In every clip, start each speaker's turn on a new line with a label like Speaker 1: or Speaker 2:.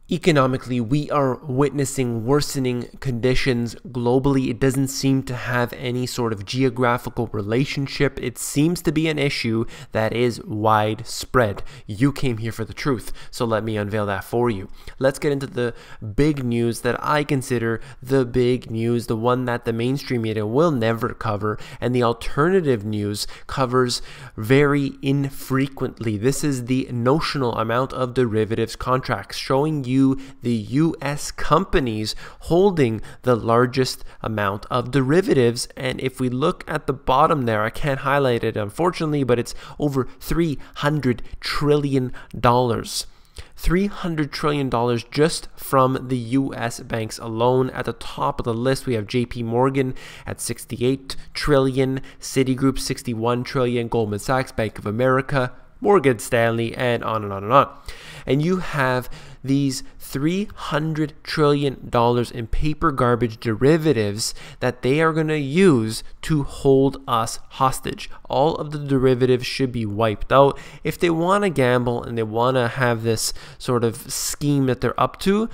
Speaker 1: Economically, we are witnessing worsening conditions globally. It doesn't seem to have any sort of geographical relationship. It seems to be an issue that is widespread. You came here for the truth, so let me unveil that for you. Let's get into the big news that I consider the big news, the one that the mainstream media will never cover, and the alternative news covers very infrequently. This is the notional amount of derivatives contracts, showing you the US companies holding the largest amount of derivatives. And if we look at the bottom there, I can't highlight it unfortunately, but it's over $300 trillion. $300 trillion just from the US banks alone. At the top of the list, we have JP Morgan at 68 trillion, Citigroup 61 trillion, Goldman Sachs, Bank of America, Morgan Stanley, and on and on and on. And you have these $300 trillion in paper garbage derivatives that they are going to use to hold us hostage. All of the derivatives should be wiped out. If they want to gamble and they want to have this sort of scheme that they're up to,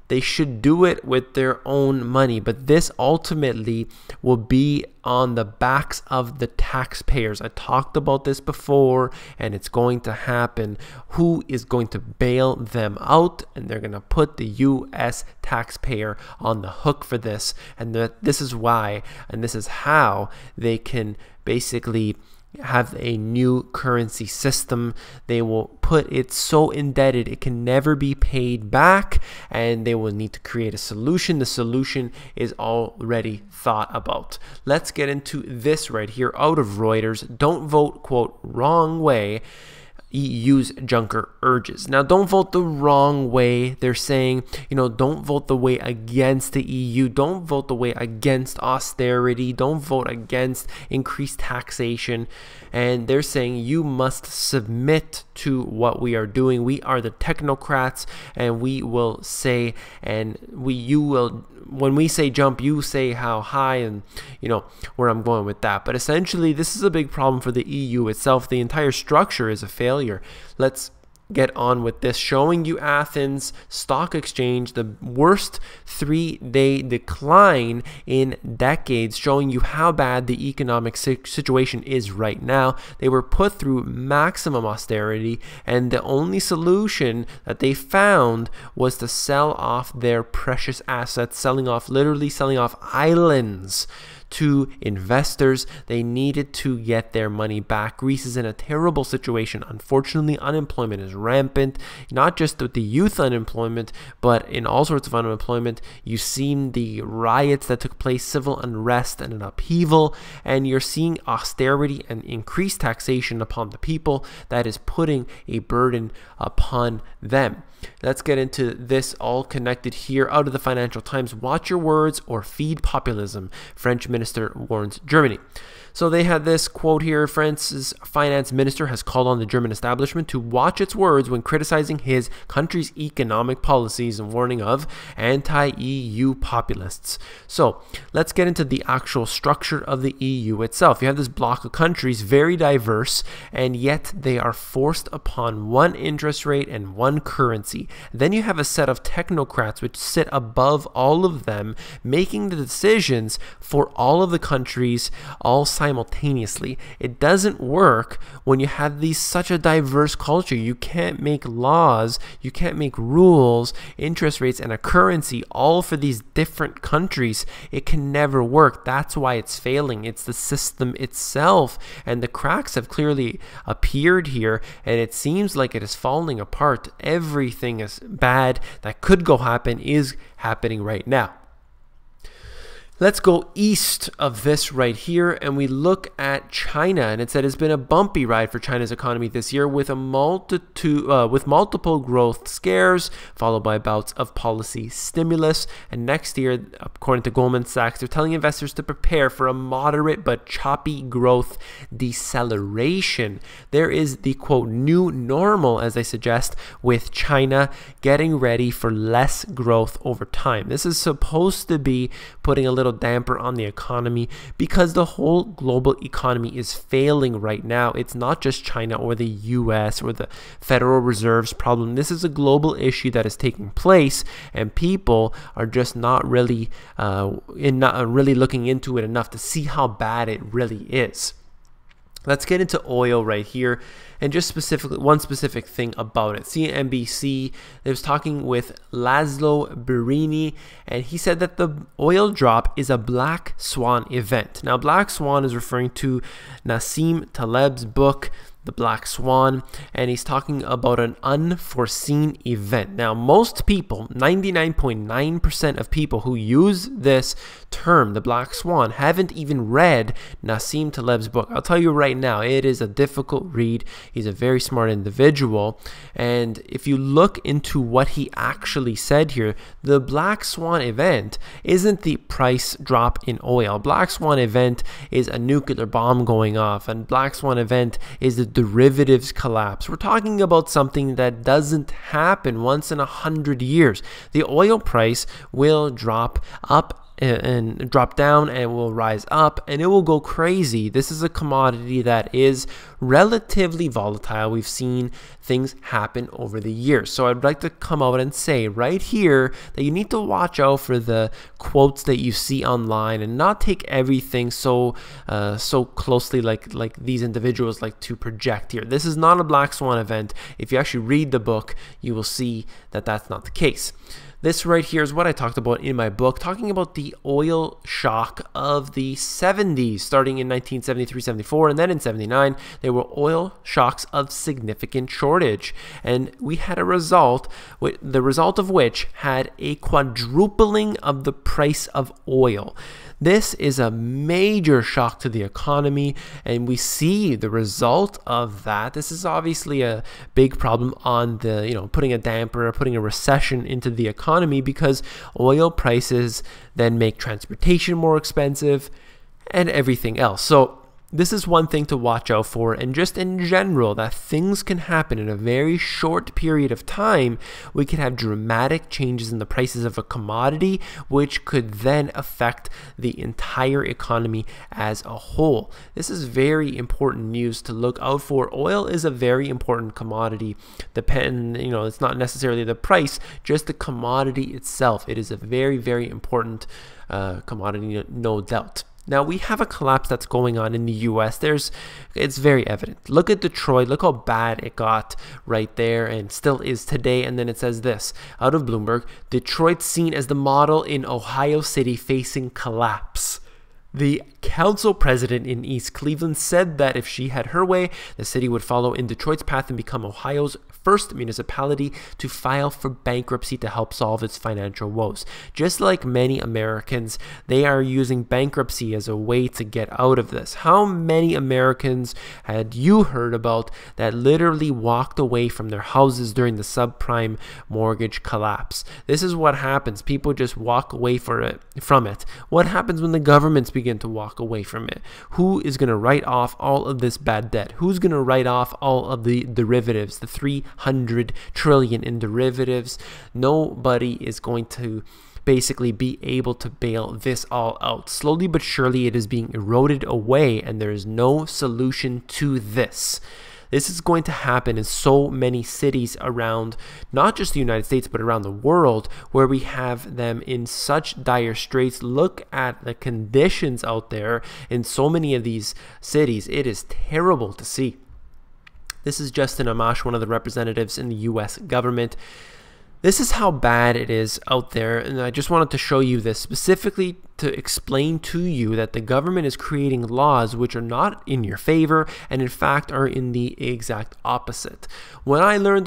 Speaker 1: they should do it with their own money. But this ultimately will be on the backs of the taxpayers. I talked about this before, and it's going to happen. Who is going to bail them out? And they're going to put the US taxpayer on the hook for this. And this is why, and this is how they can basically have a new currency system. They will put it so indebted it can never be paid back, and they will need to create a solution. The solution is already thought about. Let's get into this right here out of Reuters. Don't vote, quote, wrong way. EU's Juncker urges. Now, don't vote the wrong way. They're saying, don't vote the way against the EU. Don't vote the way against austerity. Don't vote against increased taxation. And they're saying you must submit to what we are doing. We are the technocrats, and we will say, when we say jump, you say how high, and where I'm going with that. But essentially, this is a big problem for the EU itself. The entire structure is a failure. Let's get on with this, showing you Athens stock exchange, the worst 3-day decline in decades, showing you how bad the economic situation is right now. They were put through maximum austerity, and the only solution that they found was to sell off their precious assets, literally selling off islands to investors. They needed to get their money back. Greece is in a terrible situation. Unfortunately, unemployment is rampant, not just with the youth unemployment, but in all sorts of unemployment. You've seen the riots that took place, civil unrest and an upheaval, and you're seeing austerity and increased taxation upon the people that is putting a burden upon them. Let's get into this, all connected here out of the Financial Times. Watch your words or feed populism, French minister warns Germany. So they had this quote here: France's finance minister has called on the German establishment to watch its words when criticizing his country's economic policies and warning of anti-EU populists. So let's get into the actual structure of the EU itself. You have this block of countries, very diverse, and yet they are forced upon one interest rate and one currency. Then you have a set of technocrats which sit above all of them, making the decisions for all of the countries all simultaneously. It doesn't work when you have such a diverse culture. You can't make laws, you can't make rules, interest rates, and a currency all for these different countries. It can never work. That's why it's failing. It's the system itself, and the cracks have clearly appeared here, and it seems like it is falling apart. Everything is bad that could happen is happening right now. Let's go east of this right here, and we look at China, and it said it's been a bumpy ride for China's economy this year, with multiple growth scares followed by bouts of policy stimulus. And next year, according to Goldman Sachs, they're telling investors to prepare for a moderate but choppy growth deceleration. There is the quote new normal, as they suggest, with China getting ready for less growth over time. This is supposed to be putting a little little damper on the economy because the whole global economy is failing right now. It's not just China or the US or the Federal Reserve's problem. This is a global issue that is taking place, and people are just not really looking into it enough to see how bad it really is. Let's get into oil right here, and just specifically one specific thing about it. CNBC, they was talking with Laszlo Birinyi, and he said that the oil drop is a black swan event. Now, black swan is referring to Nassim Taleb's book, The Black Swan, and he's talking about an unforeseen event. Now, most people, 99.9% of people who use this term, the Black Swan, haven't even read Nassim Taleb's book. I'll tell you right now, it is a difficult read. He's a very smart individual, and if you look into what he actually said here, the Black Swan event isn't the price drop in oil. Black Swan event is a nuclear bomb going off, and Black Swan event is the derivatives collapse. We're talking about something that doesn't happen once in 100 years. The oil price will drop up and drop down, and will rise up, and it will go crazy. This is a commodity that is relatively volatile. We've seen things happen over the years. So I'd like to come out and say right here that you need to watch out for the quotes that you see online and not take everything so closely like these individuals like to project here. This is not a black swan event. If you actually read the book, you will see that that's not the case. This right here is what I talked about in my book, talking about the oil shock of the 70s, starting in 1973-74, and then in 79, there were oil shocks of significant shortage. And we had a result, the result of which had a quadrupling of the price of oil. This is a major shock to the economy, and we see the result of that. This is obviously a big problem on the, putting a damper or putting a recession into the economy, because oil prices then make transportation more expensive and everything else. So this is one thing to watch out for, and just in general, that things can happen in a very short period of time. We could have dramatic changes in the prices of a commodity, which could then affect the entire economy as a whole. This is very important news to look out for. Oil is a very important commodity. It's not necessarily the price, just the commodity itself. It is a very, very important commodity, no doubt. Now, we have a collapse that's going on in the US. It's very evident. Look at Detroit. Look how bad it got right there and still is today. And then it says this out of Bloomberg: Detroit seen as the model in Ohio City facing collapse. The council president in East Cleveland said that if she had her way, the city would follow in Detroit's path and become Ohio's first municipality to file for bankruptcy to help solve its financial woes. Just like many Americans, they are using bankruptcy as a way to get out of this. How many Americans had you heard about that literally walked away from their houses during the subprime mortgage collapse? This is what happens. People just walk away from it. What happens when the governments begin to walk away from it? Who is going to write off all of this bad debt? Who's going to write off all of the derivatives, the $300 trillion in derivatives? Nobody is going to basically be able to bail this all out. Slowly but surely it is being eroded away, and there is no solution to this. This is going to happen in so many cities around not just the United States, but around the world, where we have them in such dire straits. Look at the conditions out there in so many of these cities. It is terrible to see. This is Justin Amash, one of the representatives in the US government. This is how bad it is out there, and I just wanted to show you this specifically to explain to you that the government is creating laws which are not in your favor and in fact are in the exact opposite. When I learned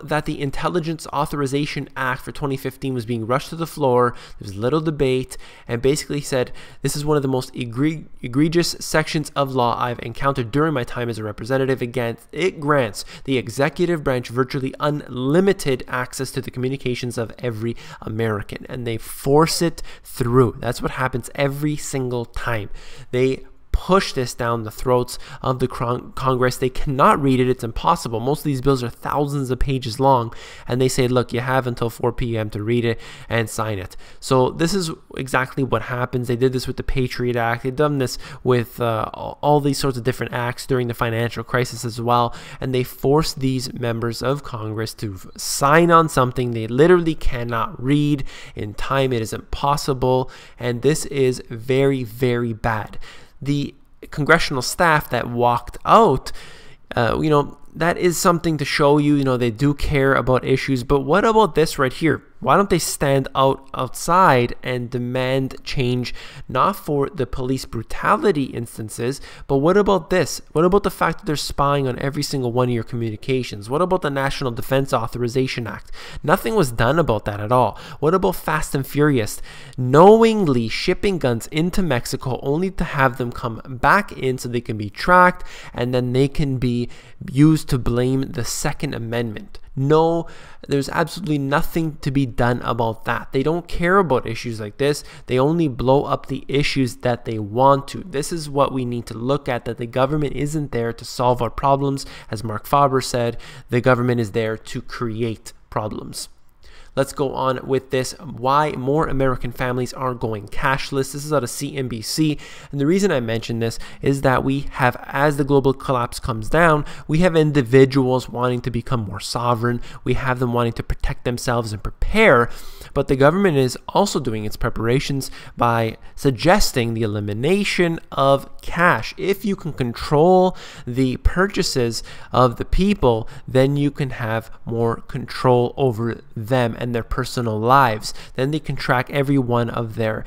Speaker 1: that the Intelligence Authorization Act for 2015 was being rushed to the floor, there was little debate, and basically said this is one of the most egregious sections of law I've encountered during my time as a representative. Again, it grants the executive branch virtually unlimited access to the communications of every American, and they force it through. That's what happens every single time. They push this down the throats of the Congress. They cannot read it. It's impossible. Most of these bills are thousands of pages long, and they say, look, you have until 4 p.m. to read it and sign it. So this is exactly what happens. They did this with the Patriot Act. They've done this with all these sorts of different acts during the financial crisis as well, and they force these members of Congress to sign on something they literally cannot read in time. It is impossible, and this is very, very bad. The congressional staff that walked out, that is something to show you, they do care about issues. But what about this right here? Why don't they stand outside and demand change, not for the police brutality instances, but what about this? What about the fact that they're spying on every single one of your communications? What about the National Defense Authorization Act? Nothing was done about that at all. What about Fast and Furious? Knowingly shipping guns into Mexico only to have them come back in so they can be tracked and then they can be used to blame the Second Amendment. No, there's absolutely nothing to be done about that. They don't care about issues like this. They only blow up the issues that they want to. This is what we need to look at, that the government isn't there to solve our problems. As Mark Faber said, the government is there to create problems. Let's go on with this. Why more American families are going cashless. This is out of CNBC. And the reason I mention this is that we have, as the global collapse comes down, we have individuals wanting to become more sovereign. We have them wanting to protect themselves and prepare. But the government is also doing its preparations by suggesting the elimination of cash. If you can control the purchases of the people, then you can have more control over them and their personal lives. Then they can track every one of their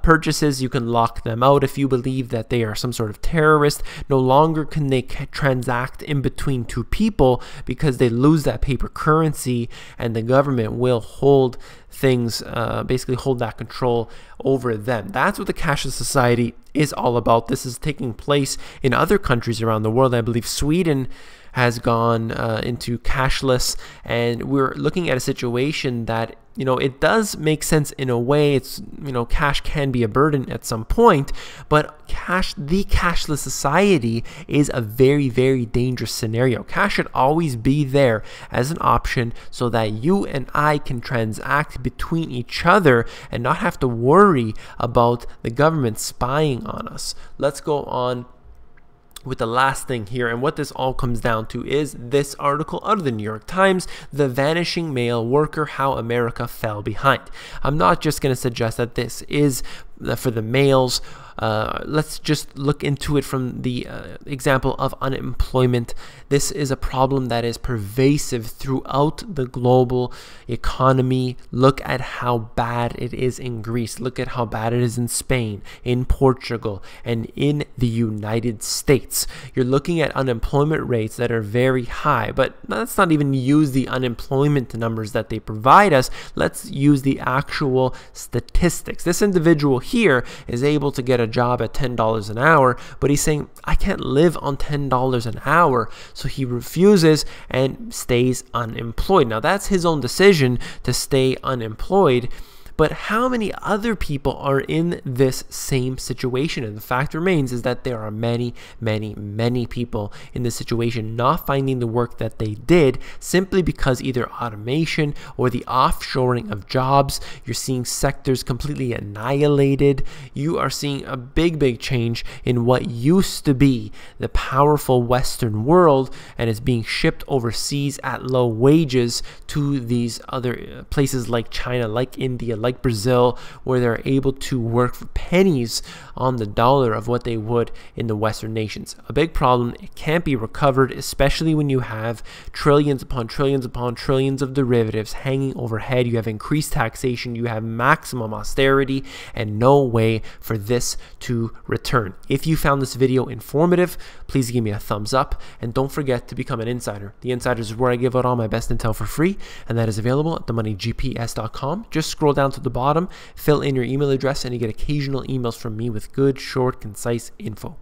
Speaker 1: purchases. You can lock them out if you believe that they are some sort of terrorist. No longer can they transact in between two people because they lose that paper currency, and the government will hold things, basically hold that control over them. That's what the cashless society is all about. This is taking place in other countries around the world. I believe Sweden has gone into cashless, and we're looking at a situation that, it does make sense in a way. It's, cash can be a burden at some point, but the cashless society is a very, very dangerous scenario. Cash should always be there as an option so that you and I can transact between each other and not have to worry about the government spying on us. Let's go on with the last thing here, and what this all comes down to is this article out of the New York Times, The Vanishing Male Worker, How America Fell Behind. I'm not just going to suggest that this is for the males. Let's just look into it from the example of unemployment. This is a problem that is pervasive throughout the global economy. Look at how bad it is in Greece. Look at how bad it is in Spain, in Portugal, and in the United States. You're looking at unemployment rates that are very high, but let's not even use the unemployment numbers that they provide us. Let's use the actual statistics. This individual here is able to get a job at $10 an hour, but he's saying, I can't live on $10 an hour. So he refuses and stays unemployed. Now that's his own decision to stay unemployed. But how many other people are in this same situation? And the fact remains is that there are many, many, many people in this situation not finding the work that they did simply because either automation or the offshoring of jobs. You're seeing sectors completely annihilated. You are seeing a big, big change in what used to be the powerful Western world and is being shipped overseas at low wages to these other places like China, like India, like Brazil, where they're able to work for pennies on the dollar of what they would in the Western nations. A big problem. It can't be recovered, especially when you have trillions upon trillions upon trillions of derivatives hanging overhead. You have increased taxation, you have maximum austerity, and no way for this to return. If you found this video informative, please give me a thumbs up, and don't forget to become an insider. The Insiders is where I give out all my best intel for free, and that is available at themoneygps.com. Just scroll down to the bottom, fill in your email address, and you get occasional emails from me with good, short, concise info.